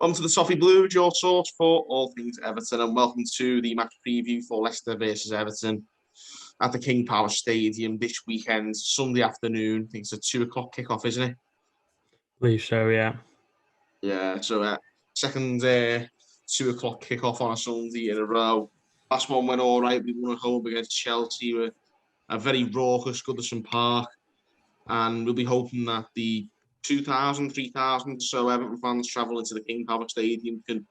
On to the Toffee Blues, your source for all things Everton, and welcome to the match preview for Leicester versus Everton at the King Power Stadium this weekend, Sunday afternoon. I think it's a 2 o'clock kickoff, isn't it? Believe so, yeah. Yeah, so second 2 o'clock kickoff on a Sunday in a row. Last one went all right. We won at home against Chelsea. We're a very raucous Goodison Park, and we'll be hoping that the 2,000, 3,000 or so Everton fans travel into the King Power Stadium can,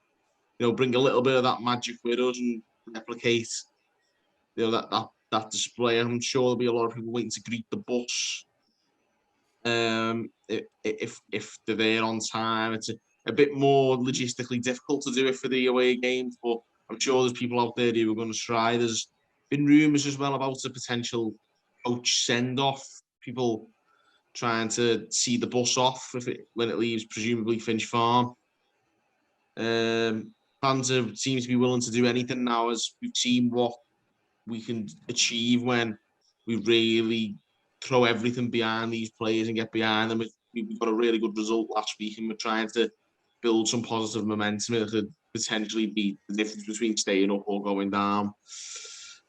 bring a little bit of that magic with us and replicate, that display. I'm sure there'll be a lot of people waiting to greet the bus. If they're there on time, it's a bit more logistically difficult to do it for the away games, but I'm sure there's people out there who are going to try. There's been rumours as well about a potential coach send-off. People trying to see the bus off when it leaves, presumably Finch Farm. Fans seem to be willing to do anything now, as we've seen what we can achieve when we really throw everything behind these players and get behind them. We got a really good result last week, and we're trying to build some positive momentum. It could potentially be the difference between staying up or going down.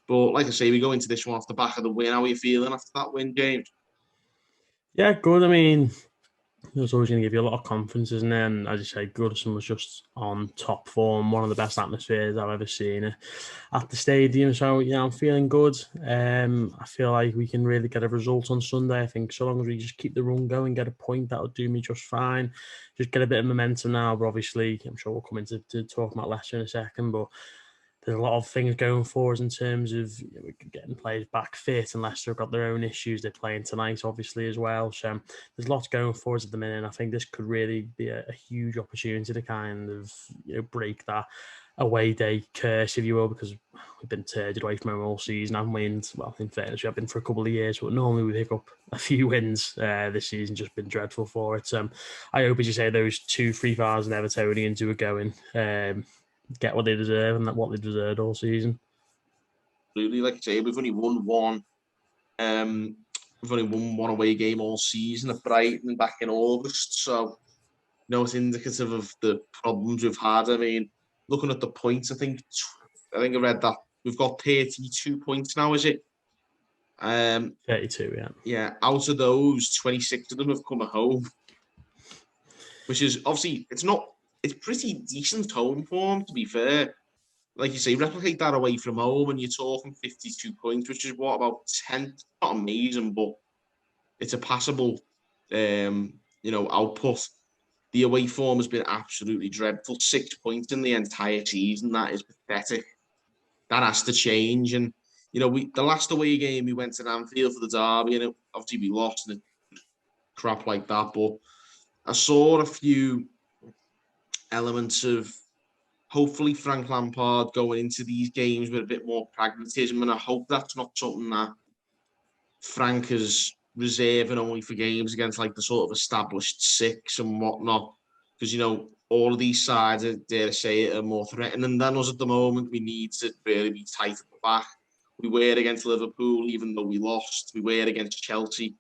But like I say, we go into this one off the back of the win. How are you feeling after that win, James? Yeah, good. I mean, it was always going to give you a lot of confidence, isn't it? And as you say, Goodison was just on top form, one of the best atmospheres I've ever seen at the stadium. So, I'm feeling good. I feel like we can really get a result on Sunday. I think so long as we just keep the run going, get a point, that'll do me just fine. Just get a bit of momentum now. But obviously, I'm sure we'll come into talk about Leicester in a second, but there's a lot of things going for us in terms of getting players back fit, and Leicester have got their own issues. They're playing tonight, obviously, as well. So there's lots going for us at the minute. And I think this could really be a huge opportunity to kind of break that away day curse, if you will, because we've been turgid away from home all season, haven't we? And, well, in fairness, we have been for a couple of years, but normally we pick up a few wins this season, just been dreadful for it. I hope, as you say, those 2,000-3,000 Evertonians who are going get what they deserve and what they deserved all season. Absolutely, like I say, we've only won one. We've only won one away game all season at Brighton back in August. So, it's indicative of the problems we've had. I mean, looking at the points, I think I read that we've got 32 points now. Is it? 32, yeah. Yeah, out of those, 26 of them have come at home, which is obviously it's pretty decent home form, to be fair. Like you say, replicate that away from home, and you're talking 52 points, which is about 10. Not amazing, but it's a passable, output. The away form has been absolutely dreadful. 6 points in the entire season. That is pathetic. That has to change. And the last away game we went to Anfield for the derby, and obviously we lost and crap like that. But I saw a few elements of hopefully Frank Lampard going into these games with a bit more pragmatism, and I hope that's not something that Frank is reserving only for games against like the sort of established six and whatnot, because all of these sides, dare I say it, are more threatening than us at the moment. We need to really be tight at the back. We were against Liverpool, even though we lost. We were against Chelsea.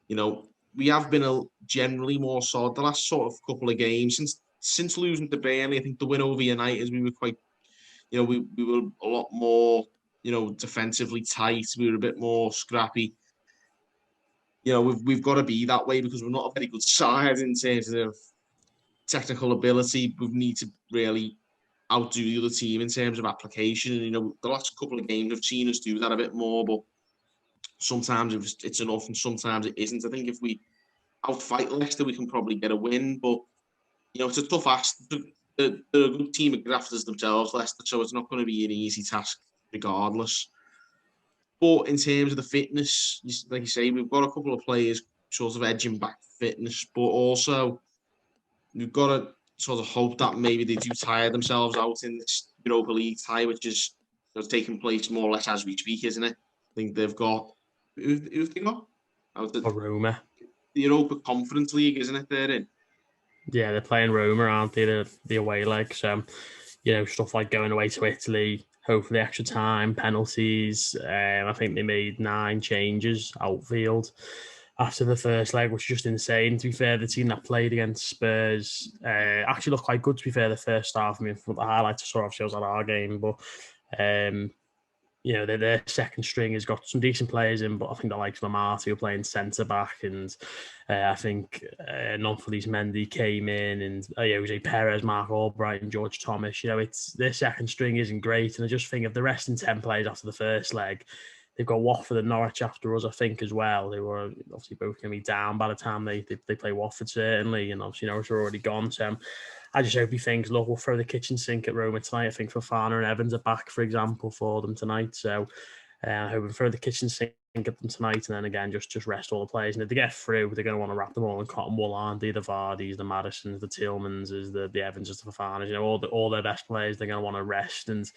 We have been generally more solid the last sort of couple of games since losing to Burnley. I think the win over United, we were quite, we were a lot more, defensively tight. We were a bit more scrappy. We've got to be that way because we're not a very good side in terms of technical ability. We need to really outdo the other team in terms of application. And, the last couple of games have seen us do that a bit more, but sometimes it's enough and sometimes it isn't. I think if we outfight Leicester, we can probably get a win, but it's a tough ask. They're a good team of grafters themselves, Leicester, so it's not going to be an easy task regardless. But in terms of the fitness, like you say, we've got a couple of players sort of edging back fitness, but also we've got to sort of hope that maybe they do tire themselves out in this Europa League tie, which is taking place more or less as we speak, isn't it? I think they've got... Who've they got? Roma. The Europa Conference League, isn't it, they're in? Yeah, they're playing Roma, aren't they, the away leg? So, stuff like going away to Italy, hopefully extra time, penalties. I think they made 9 changes outfield. after the first leg, which was just insane. To be fair, the team that played against Spurs actually looked quite good, to be fair, the first half. I mean, from the highlights I saw, obviously, I was at our game, but their second string has got some decent players in, but I think the likes of Amati are playing centre back, and I think non-Felice Mendy came in, and Jose Perez, Mark Albright, and George Thomas. It's their second string isn't great, and I just think of the resting 10 players after the first leg. They've got Watford and Norwich after us, I think, as well. They were obviously both going to be down by the time they play Watford, certainly, and obviously Norwich are already gone. So I just hope he thinks, look, we'll throw the kitchen sink at Roma tonight. I think Fofana and Evans are back, for example, for them tonight. So I hope we throw the kitchen sink at them tonight, and then again, just rest all the players. And if they get through, they're going to want to wrap them all in cotton wool, aren't they? The Vardys, the Madisons, the Tillmans, the Evanses, the Fofanas, all their best players, they're going to want to rest and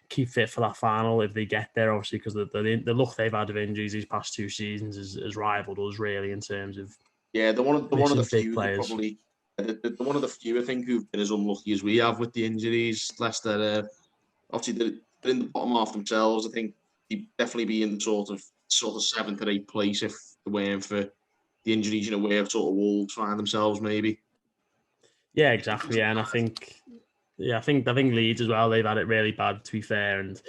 keep fit for that final if they get there, obviously, because the luck they've had of injuries these past 2 seasons has rivaled us, really, in terms of they're one of the few players. Probably they're one of the few, I think, who've been as unlucky as we have with the injuries. Leicester, obviously, they're in the bottom half themselves. I think they'd definitely be in the sort of 7th or 8th place if they weren't for the injuries, where sort of Wolves find themselves, maybe. Yeah, exactly. Yeah, and I think Leeds as well, they've had it really bad, to be fair, and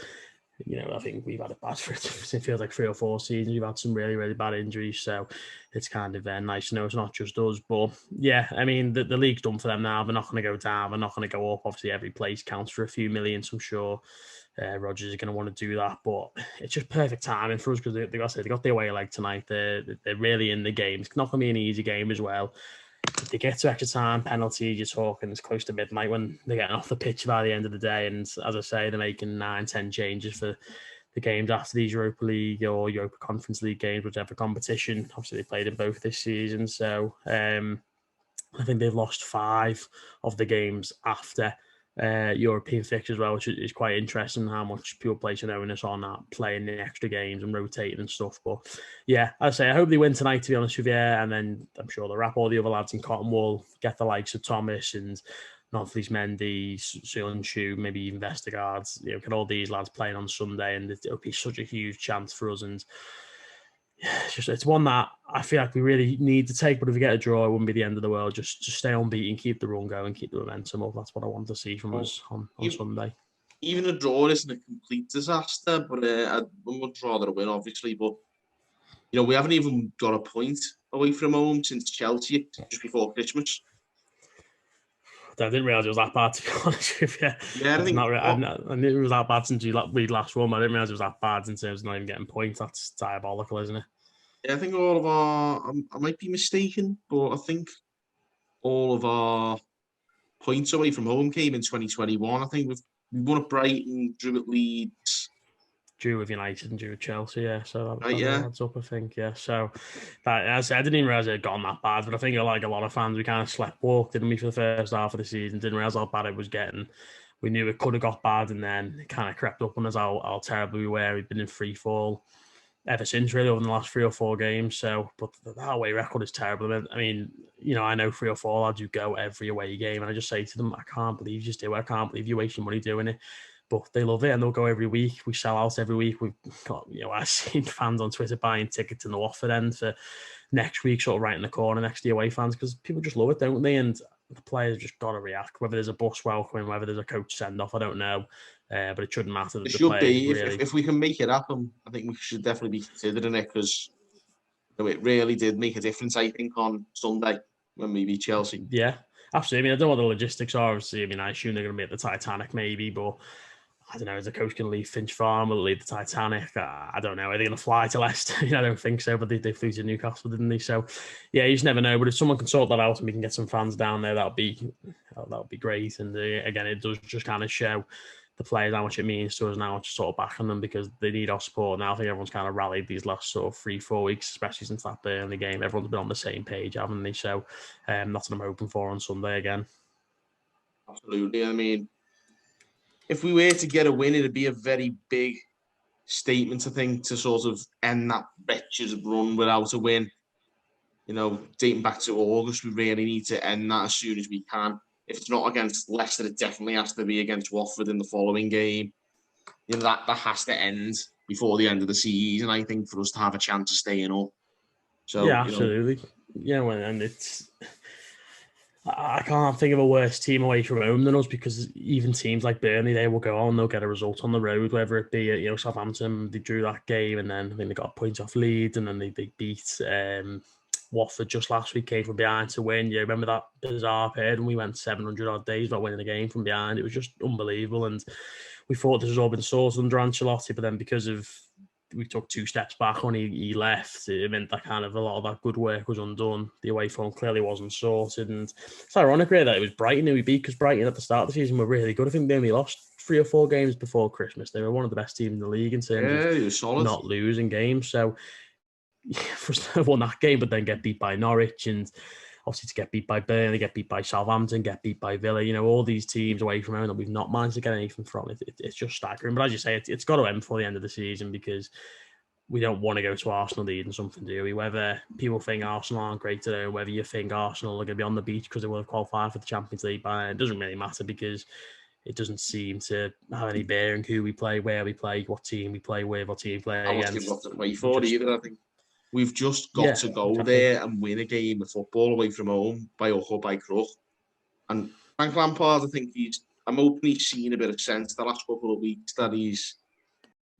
I think we've had it bad for it feels like 3 or 4 seasons. We've had some really, really bad injuries, so it's kind of nice to know it's not just us. But yeah, I mean, the league's done for them now. They're not going to go down. They're not going to go up. Obviously, every place counts for a few million, so I'm sure Rodgers is going to want to do that. But it's just perfect timing for us because they got the away leg tonight. They're really in the game. It's not going to be an easy game as well. If they get to extra time, penalties, you're talking it's close to midnight when they're getting off the pitch by the end of the day. And as I say, they're making 9-10 changes for the games after these Europa League or Europa Conference League games, whichever competition. Obviously, they played in both this season. So I think they've lost 5 of the games after European fixtures as well, which is quite interesting how much people place an onus on that, playing the extra games and rotating and stuff. But yeah, I hope they win tonight, to be honest with you, and then I'm sure they'll wrap all the other lads in cotton wool, get the likes of Thomas and non-Felice Mendy, Söyüncü, maybe even Vestergaard, get all these lads playing on Sunday, and it'll be such a huge chance for us. And it's one that I feel like we really need to take, but if we get a draw, it wouldn't be the end of the world. Just stay unbeaten, keep the run going, keep the momentum up. That's what I want to see from us on Sunday. Even a draw isn't a complete disaster, but I'd much rather a win, obviously. But we haven't even got a point away from home since Chelsea just before Christmas. I didn't realise it was that bad, to be honest with you. Yeah, I knew it was that bad since we last won. I didn't realise it was that bad in terms of not even getting points. That's diabolical, isn't it? Yeah, I think all of our... I might be mistaken, but I think all of our points away from home came in 2021. I think we won at Brighton, drew at Leeds. Drew with United and drew with Chelsea, yeah. So that yeah. adds up, I think, yeah. So I didn't even realise it had gone that bad, but I think like a lot of fans, we kind of sleepwalked, didn't we, for the first half of the season? Didn't realise how bad it was getting. We knew it could have got bad, and then it kind of crept up on us how terrible we were. We've been in free fall ever since, really, over the last 3 or 4 games. So, but that away record is terrible. I mean, I know 3 or 4 lads who go every away game, and I just say to them, I can't believe you just do it. I can't believe you're wasting money doing it. But they love it, and they'll go every week. We sell out every week. We've got, I've seen fans on Twitter buying tickets in the Watford end for next week, sort of right in the corner next to the away fans, because people just love it, don't they? And the players just got to react. Whether there's a bus welcoming, whether there's a coach send off, I don't know. But it shouldn't matter. It should be. If we can make it happen, I think we should definitely be considering it, because it really did make a difference, I think, on Sunday when we beat Chelsea. Yeah, absolutely. I mean, I don't know what the logistics are. Obviously, I assume they're going to be at the Titanic, maybe, but I don't know. Is the coach going to leave Finch Farm or leave the Titanic? I don't know. Are they going to fly to Leicester? I don't think so, but they flew to Newcastle, didn't they? So, yeah, you just never know. But if someone can sort that out and we can get some fans down there, that would be great. And again, it does just kind of show the players how much it means to us now to sort of back on them, because they need our support now. I think everyone's kind of rallied these last sort of 3-4 weeks, especially since that Burnley game. Everyone's been on the same page, haven't they? So that's what I'm hoping for on Sunday again. Absolutely. I mean, if we were to get a win, it'd be a very big statement, I think, to sort of end that wretched run without a win. Dating back to August, we really need to end that as soon as we can. If it's not against Leicester, it definitely has to be against Watford in the following game. That has to end before the end of the season, I think, for us to have a chance of staying up. So, yeah, absolutely. And it's I can't think of a worse team away from home than us, because even teams like Burnley, they will go on, they'll get a result on the road, whether it be at Southampton, they drew that game, and then I think they got a point off Leeds, and then they beat Watford just last week, came from behind to win. You remember that bizarre period when we went 700 odd days without winning a game from behind? It was just unbelievable, and we thought this was all been sorted under Ancelotti, but then because of we took 2 steps back when he left, it meant that kind of a lot of that good work was undone. The away form clearly wasn't sorted, and it's ironic really that it was Brighton who we beat, because Brighton at the start of the season were really good. I think they only lost 3 or 4 games before Christmas. They were one of the best teams in the league in terms of not losing games. So for us to have won that game, but then get beat by Norwich, and obviously to get beat by Burnley, get beat by Southampton, get beat by Villa, all these teams away from home that we've not managed to get anything from, it's just staggering. But as you say, it's got to end before the end of the season, because we don't want to go to Arsenal needing something, do we? Whether people think Arsenal aren't great today, or whether you think Arsenal are going to be on the beach because they will have qualified for the Champions League, it doesn't really matter, because it doesn't seem to have any bearing who we play, where we play, what team we play with, what team we play against. We've got to play for either, I think. We've just got to go there and win a game of football away from home by hook or by crook. And Frank Lampard, I think I'm hoping he's seen a bit of sense the last couple of weeks, that he's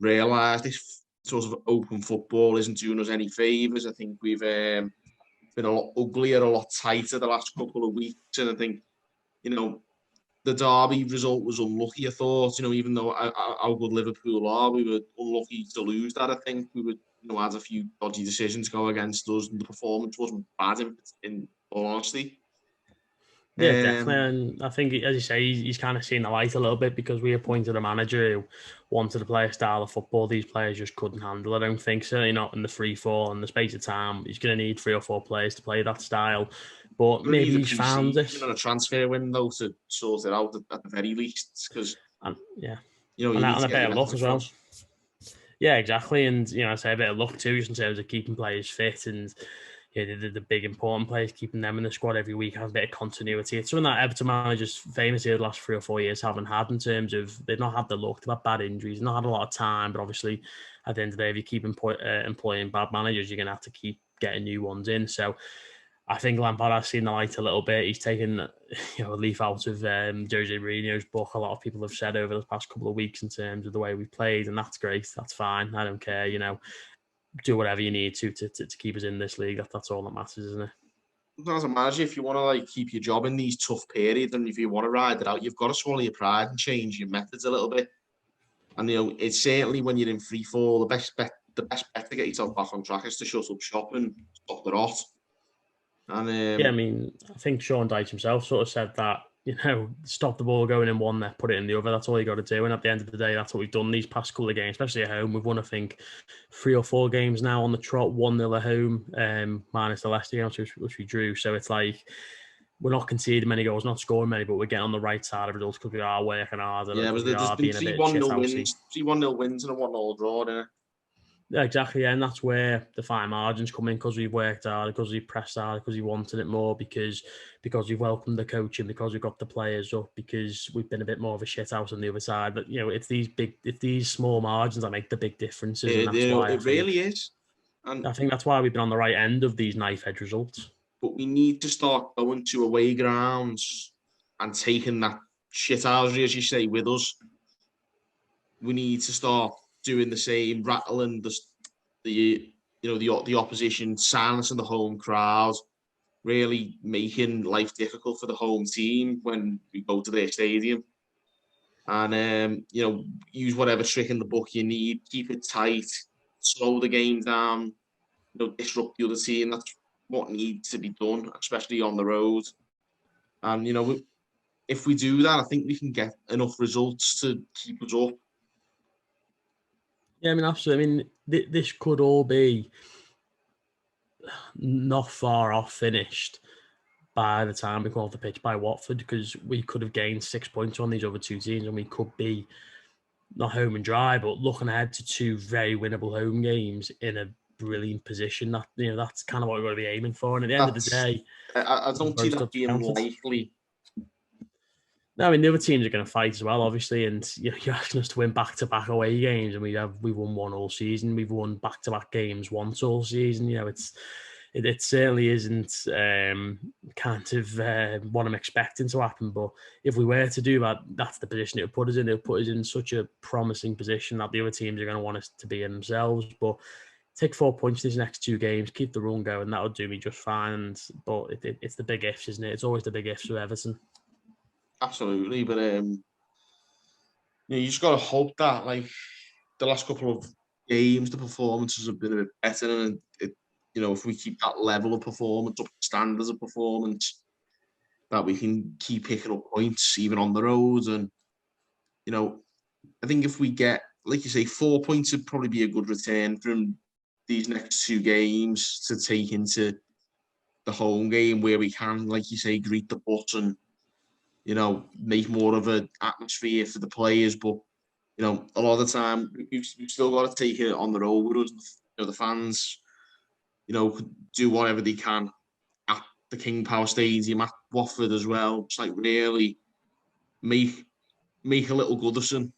realised this sort of open football isn't doing us any favours. I think we've been a lot uglier, a lot tighter the last couple of weeks. And I think, the Derby result was unlucky, I thought. Even though how good Liverpool are, we were unlucky to lose that. I think we were, had a few dodgy decisions go against us, and the performance wasn't bad in all honesty. Yeah, definitely. And I think, as you say, he's kind of seen the light a little bit, because we appointed a manager who wanted to play a style of football these players just couldn't handle. I don't think, certainly not in the free fall, in the space of time. He's going to need 3 or 4 players to play that style. But maybe he's found this. On a transfer window to sort it out at the very least, because and a bit of luck as well. Yeah, exactly. And I say a bit of luck too, just in terms of keeping players fit, and the big important players, keeping them in the squad every week, have a bit of continuity. It's something that Everton managers famously the last 3 or 4 years haven't had, in terms of they've not had the luck, they've had bad injuries, not had a lot of time. But obviously, at the end of the day, if you keep employing bad managers, you're going to have to keep getting new ones in. So I think Lampard has seen the light a little bit. He's taken a leaf out of Jose Mourinho's book. A lot of people have said over the past couple of weeks in terms of the way we've played, and that's great. That's fine. I don't care. Do whatever you need to keep us in this league. That's all that matters, isn't it? As a manager, if you want to keep your job in these tough periods, and if you want to ride it out, you've got to swallow your pride and change your methods a little bit. And it's certainly when you're in free fall, the best bet to get yourself back on track is to shut up shop and stop the rot. And I think Sean Dyche himself sort of said that, stop the ball going in one net, put it in the other. That's all you got to do. And at the end of the day, that's what we've done these past couple of games, especially at home. We've won, I think, 3 or 4 games now on the trot, 1-0 at home, minus the Leicester game, which we drew. So it's like, we're not conceding many goals, not scoring many, but we're getting on the right side of results because we are working harder. Yeah, but there's been 3 1-0 wins and a 1-0 draw, didn't it? Yeah, exactly. And that's where the fine margins come in, because we've worked hard, because we've pressed hard, because we wanted it more, because we've welcomed the coaching, because we've got the players up, because we've been a bit more of a shit out on the other side. But it's these small margins that make the big differences. And that's why it really is. And I think that's why we've been on the right end of these knife edge results. But we need to start going to away grounds and taking that shithousery, as you say, with us. We need to start doing the same, rattling the opposition, silencing the home crowd, really making life difficult for the home team when we go to their stadium. And use whatever trick in the book you need, keep it tight, slow the game down, disrupt the other team. That's what needs to be done, especially on the road. And if we do that, I think we can get enough results to keep us up. Yeah, absolutely. This could all be not far off finished by the time we come off the pitch by Watford, because we could have gained 6 points on these other 2 teams, and we could be not home and dry, but looking ahead to 2 very winnable home games in a brilliant position. That's kind of what we've got to be aiming for. And at the end of the day, I don't see that being likely. No, the other teams are going to fight as well, obviously, and you're asking us to win back-to-back away games, and we've won 1 all season. We've won back-to-back games once all season. it certainly isn't kind of what I'm expecting to happen. But if we were to do that, that's the position it would put us in. It would put us in such a promising position that the other teams are going to want us to be in themselves. But take 4 points these next 2 games, keep the run going, that would do me just fine. But it's the big ifs, isn't it? It's always the big ifs with Everton. Absolutely, but you just got to hope that like the last couple of games, the performances have been a bit better, and if we keep that level of performance up, standards of performance, that we can keep picking up points even on the road. And I think if we get, like you say, 4 points would probably be a good return from these next 2 games to take into the home game where we can, like you say, greet the bus and make more of an atmosphere for the players. But a lot of the time we've still got to take it on the road with us. The fans, could do whatever they can at the King Power Stadium, at Watford as well. Just like really make a little Goodison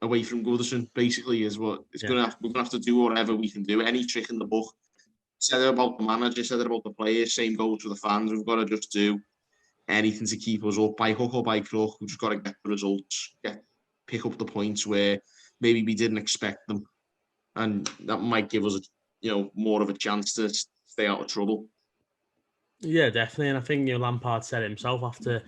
away from Goodison, basically, is what it's we're gonna have to do whatever we can do. Any trick in the book. Said it about the manager, said it about the players, same goes for the fans. We've got to just do anything to keep us up by hook or by crook. We've just got to get the results, pick up the points where maybe we didn't expect them, and that might give us more of a chance to stay out of trouble. Yeah, definitely. And I think Lampard said himself after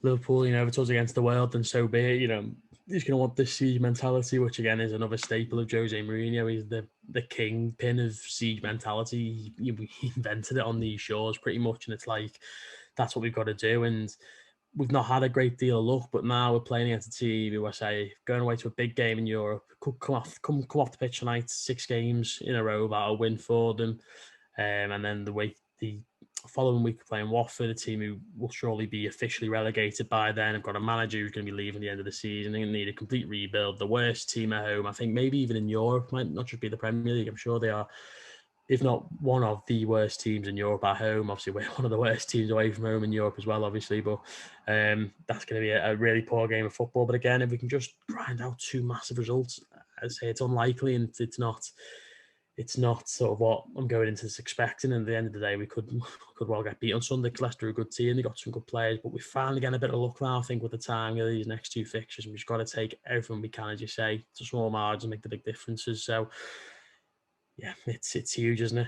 Liverpool, if it was against the world, then so be it. He's going to want this siege mentality, which again is another staple of Jose Mourinho. He's the kingpin of siege mentality. He invented it on these shores pretty much, and it's like that's what we've got to do. And we've not had a great deal of luck, but now we're playing against a team who I say going away to a big game in Europe, could come off the pitch tonight, 6 games in a row, that'll win for them. And then the following week playing Watford, a team who will surely be officially relegated by then. I've got a manager who's going to be leaving at the end of the season. They're going to need a complete rebuild. The worst team at home, I think maybe even in Europe, might not just be the Premier League. I'm sure they are, if not one of the worst teams in Europe at home. Obviously, we're one of the worst teams away from home in Europe as well, obviously. But that's going to be a really poor game of football. But again, if we can just grind out 2 massive results, I'd say it's unlikely and it's not sort of what I'm going into this expecting. And at the end of the day, we could well get beat on Sunday because Leicester are a good team. They got some good players, but we're finally getting a bit of luck now, I think, with the timing of these next 2 fixtures. And we've just got to take everything we can, as you say, to small margins and make the big differences. So, yeah, it's huge, isn't it?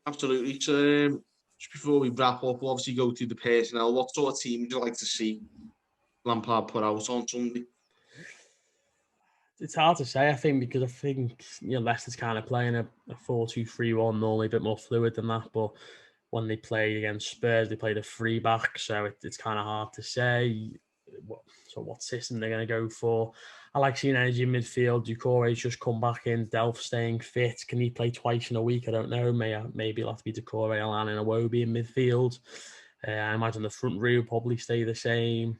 Absolutely. So, just before we wrap up, we'll obviously go through the personnel. What sort of team would you like to see Lampard put out on Sunday? It's hard to say, I think, because I think Leicester's kind of playing a 4-2-3-1, normally a bit more fluid than that. But when they played against Spurs, they played a 3-back, so it's kind of hard to say what system they're going to go for. I like seeing energy in midfield. Doucouré's just come back in. Delph staying fit. Can he play twice in a week? I don't know. Maybe it'll have to be Doucouré, Allan and Iwobi in midfield. I imagine the front row will probably stay the same.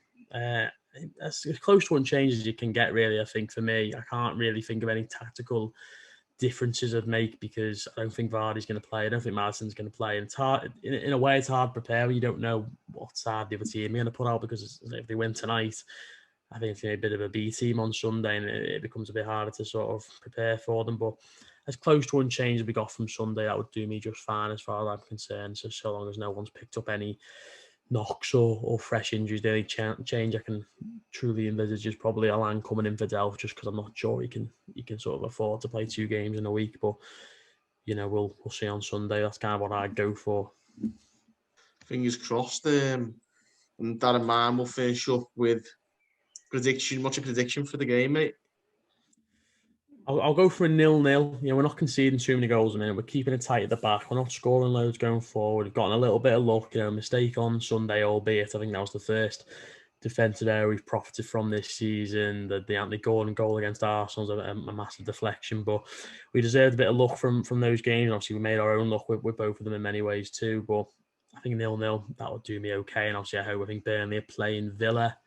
As close to unchanged as you can get, really, I think, for me. I can't really think of any tactical differences I'd make because I don't think Vardy's going to play. I don't think Maddison's going to play. And it's hard, in a way, it's hard to prepare when you don't know what side the other team are going to put out because if they win tonight, I think it's a bit of a B team on Sunday and it becomes a bit harder to sort of prepare for them. But as close to unchanged as we got from Sunday, that would do me just fine as far as I'm concerned. So long as no one's picked up any knocks or fresh injuries, the only change I can truly envisage is probably Allan coming in for Delph, just because I'm not sure he can sort of afford to play 2 games in a week. But we'll see on Sunday. That's kind of what I'd go for. Fingers crossed. And that in mind, we'll finish up with prediction. What's your prediction for the game, mate? I'll go for a 0-0. We're not conceding too many goals a minute. We're keeping it tight at the back. We're not scoring loads going forward. We've gotten a little bit of luck. Mistake on Sunday, albeit I think that was the first defensive error we've profited from this season. The Anthony Gordon goal against Arsenal was a massive deflection, but we deserved a bit of luck from those games. Obviously, we made our own luck with both of them in many ways too. But I think 0-0, that would do me okay. And obviously, I think Burnley are playing Villa,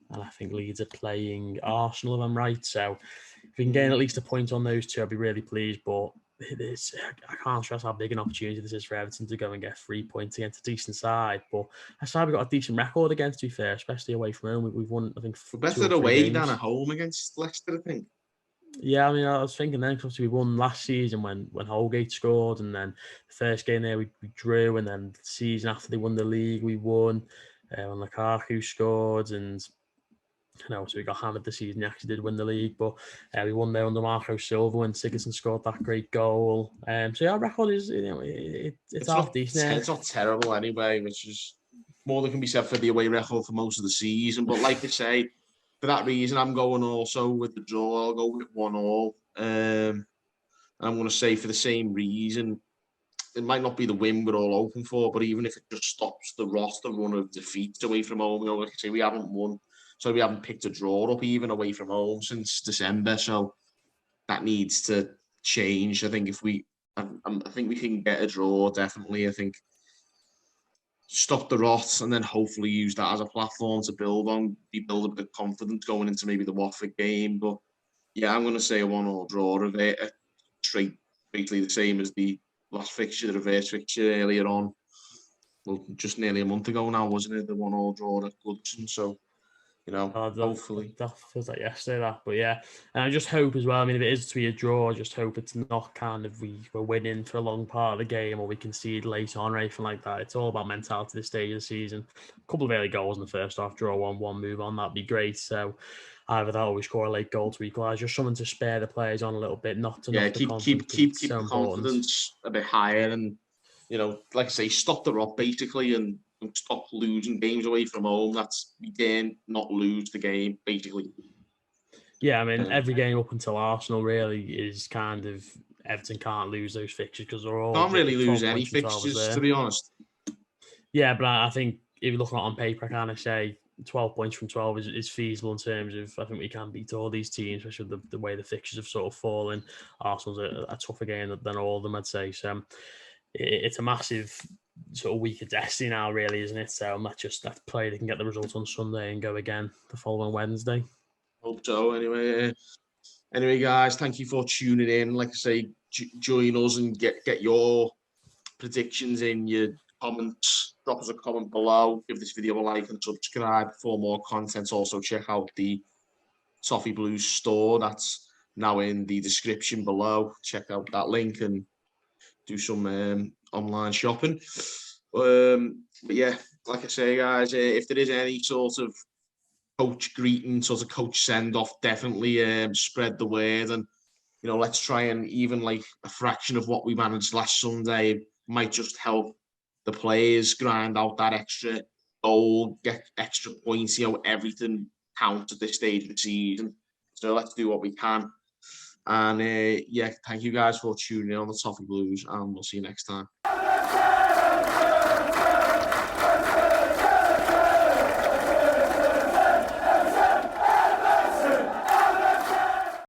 and I think Leeds are playing Arsenal, if I'm right. So if we can gain at least a point on those 2, I'd be really pleased. But I can't stress how big an opportunity this is for Everton to go and get 3 points against a decent side. But I said we've got a decent record against, to be fair, especially away from home. We've won, I think, we're better away than at home against Leicester, I think. Yeah, I mean, I was thinking then, because we won last season when Holgate scored, and then the first game there we drew, and then the season after they won the league, we won when Lukaku scored, and so we got hammered the season. He actually did win the league, but we won there under Marco Silva when Sigurdsson scored that great goal. So yeah, our record is, it's half decent. It's not terrible anyway, which is more than can be said for the away record for most of the season. But like I say, for that reason, I'm going also with the draw. I'll go with 1-1. And I'm going to say for the same reason, it might not be the win we're all hoping for, but even if it just stops the run of defeats away from home, like I say, we haven't won. So we haven't picked a draw up even away from home since December. So that needs to change. I think I think we can get a draw, definitely. I think stop the rot and then hopefully use that as a platform to build a bit of confidence going into maybe the Watford game. But yeah, I'm going to say a 1-1 draw of it. Basically the same as the last fixture, the reverse fixture earlier on. Well, just nearly a month ago now, wasn't it? The 1-1 draw at Goodson. So, hopefully. That feels like yesterday, that. But yeah, and I just hope as well, I mean, if it is to be a draw, I just hope it's not kind of we're winning for a long part of the game or we concede late on or anything like that. It's all about mentality this stage of the season. A couple of early goals in the first half, draw 1-1, move on, that'd be great. So either that or we score a late goal to equalise, just something to spare the players on a little bit, not to knock the confidence. Keep the confidence a bit higher and, like I say, stop the rot basically and stop losing games away from home. That's, we dare not lose the game, basically. Yeah, I mean, every game up until Arsenal really is kind of, Everton can't lose those fixtures because they're all... Can't really lose any fixtures, to be honest. Yeah, but I think if you look at it on paper, I kind of say 12 points from 12 is feasible in terms of, I think we can beat all these teams, especially the way the fixtures have sort of fallen. Arsenal's a tougher game than all of them, I'd say. So it's a massive sort of week of destiny now, really, isn't it? So let's play. They can get the result on Sunday and go again the following Wednesday. Hope so. Anyway, guys, thank you for tuning in. Like I say, join us and get your predictions in, your comments. Drop us a comment below. Give this video a like and subscribe for more content. Also, check out the Toffee Blues store. That's now in the description below. Check out that link and do some online shopping. But yeah, like I say, guys, if there is any sort of coach greeting, sort of coach send off, definitely spread the word, and let's try and even like a fraction of what we managed last Sunday might just help the players grind out that extra goal, get extra points. Everything counts at this stage of the season, so let's do what we can. And yeah, thank you guys for tuning in on the Toffee Blues, and we'll see you next time.